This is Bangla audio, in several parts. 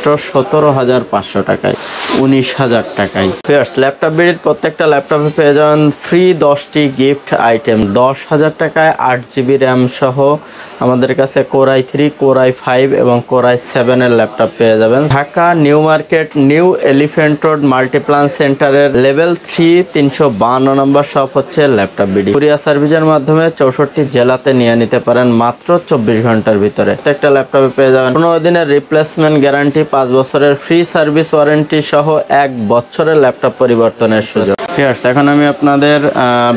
মাত্র 17,500 টাকায়, 19,000 টাকায়। ভিউয়ার্স, ল্যাপটপ বিডির প্রত্যেকটা ল্যাপটপে পেয়ে যাবেন ফ্রি 10টি গিফট আইটেম। 10,000 টাকায় 8GB র্যাম সহ আমাদের কাছে কোর i3, কোর i5 এবং কোর i7 এর ল্যাপটপ পেয়ে যাবেন। Dhaka new market, new elephant road Multiplan সেন্টারের লেভেল 3 352 নম্বর শপ হচ্ছে ল্যাপটপ বিডি। কুরিয়ার সার্ভিসের মাধ্যমে 64 জেলাতে নিয়ে নিতে পারেন মাত্র 24 ঘন্টার ভিতরে। প্রত্যেকটা ল্যাপটপে পেয়ে যাবেন 15 দিনের রিপ্লেসমেন্ট গ্যারান্টি, 5 বছরের ফ্রি সার্ভিস ওয়ারেন্টি সহ 1 বছরের ল্যাপটপ পরিবর্তনের সুযোগ। ভিউয়ার্স, এখন আমি আপনাদের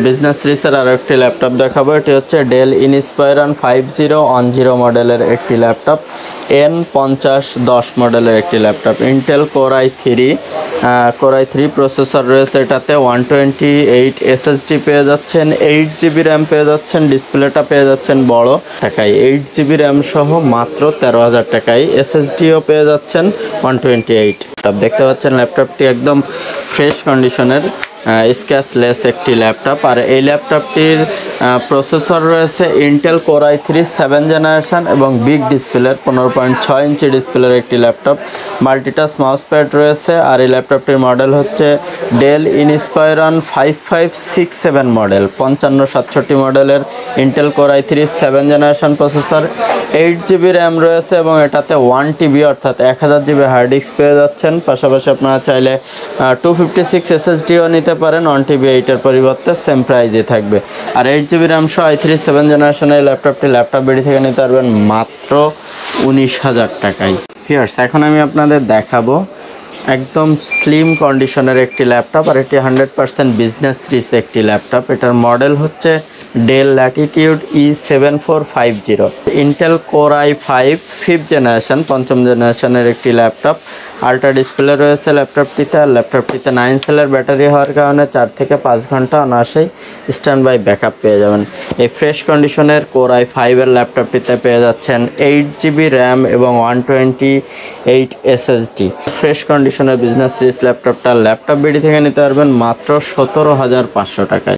বিজনেস সিরিজের আরো একটি ল্যাপটপ দেখাবো। এটি হচ্ছে ডেল ইনস্পায়রন 5010 মডেলের একটি ল্যাপটপ, N5010 মডেলের একটি laptop. Intel core i3 processor রয়েছে এটাতে, 128 SSD পেয়ে যাচ্ছেন, 8GB র্যাম পেয়ে যাচ্ছেন, ডিসপ্লেটা পেয়ে যাচ্ছেন বড় টাকায়, 8GB র্যাম সহ মাত্র 13,000 টাকায়। SSDও পেয়ে যাচ্ছেন 128। দেখতে পাচ্ছেন ল্যাপটপটি একদম ফ্রেশ কন্ডিশনের, স্ক্র্যাচলেস একটি ল্যাপটপ। আর এই ল্যাপটপটির প্রসেসর রয়েছে ইন্টেল কোর i3 7 জেনারেশন এবং বিগ ডিসপ্লের 15.6 ইঞ্চি ডিসপ্লের একটি ল্যাপটপ। মাল্টিটাচ মাউস প্যাড রয়েছে। আর এই ল্যাপটপটির মডেল হচ্ছে ডেল ইনস্পায়রন 5567 মডেল, 5567 মডেলের Intel core i3 7 generation processor, 8GB RAM রয়েছে এবং এটাতে 1TB অর্থাৎ 1000GB হার্ড ডিস্ক পেয়ে যাচ্ছেন। পাশাপাশি আপনারা চাইলে 256 SSDও নিতে পারেন, 1TB 8 পরিবর্তে সেম প্রাইজে থাকবে। আর 8GB র্যাম সহ i3 7 জেনারেশনের ল্যাপটপটি ল্যাপটপ বিডি থেকে নিতে পারবেন মাত্র 19,000 টাকায়। ভিউয়ার্স, এখন আমি আপনাদের দেখাবো একদম স্লিম কন্ডিশনের একটি ল্যাপটপ। আর এটি 100% বিজনেস সিরিজ একটি ল্যাপটপ। এটার মডেল হচ্ছে Dell Latitude E7450, Intel core i5 5th generation, 5ম জেনারেশনের একটি ল্যাপটপ। আল্ট্রা ডিসপ্লে রয়েছে ল্যাপটপটিতে। আর ল্যাপটপটিতে 9 সেলের ব্যাটারি হওয়ার কারণে 4 থেকে 5 ঘন্টা অনায়াসেই স্ট্যান্ড বাই ব্যাকআপ পেয়ে যাবেন। এই ফ্রেশ কন্ডিশনের কোর i5 এর ল্যাপটপটিতে পেয়ে যাচ্ছেন 8GB র্যাম এবং 128 SSD। ফ্রেশ কন্ডিশনের বিজনেস সিরিজ ল্যাপটপটা ল্যাপটপ বিডি থেকে নিতে পারবেন মাত্র 17,500 টাকায়।